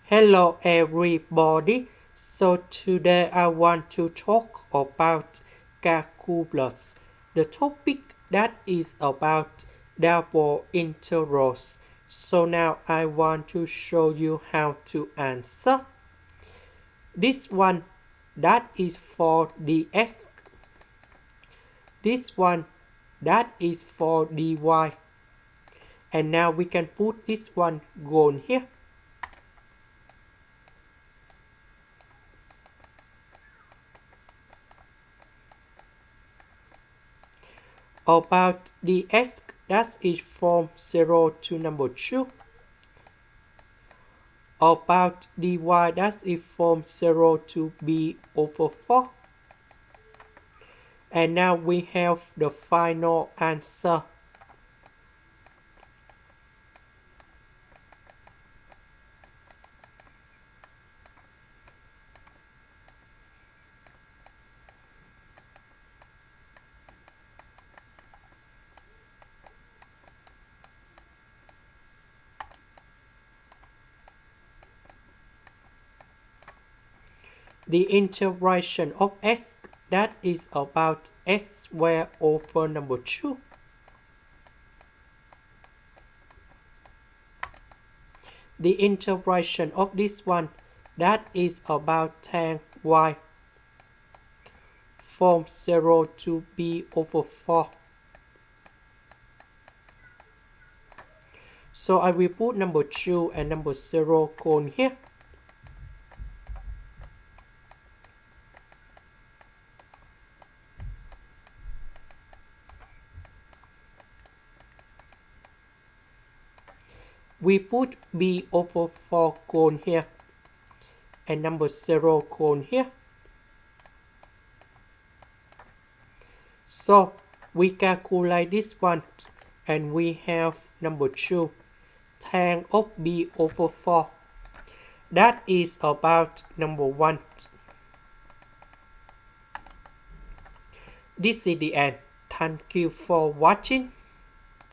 Hello everybody. So today I want to talk about calculus. The topic that is about double integrals. So now I want to show you how to answer. This one that is for dx. This one that is for dy. And now we can put this one gone here. About dx, that is from 0 to number 2. About dy, that is from 0 to b over 4. And now we have the final answer. The integration of s, that is about s squared over number 2. The integration of this one, that is about tan y from 0 to b over 4. So I will put number 2 and number 0 gone here. We put b over 4 gone here and number 0 gone here. So we calculate this one and we have number 2 tan of b over 4. That is about number 1. This is the end. Thank you for watching.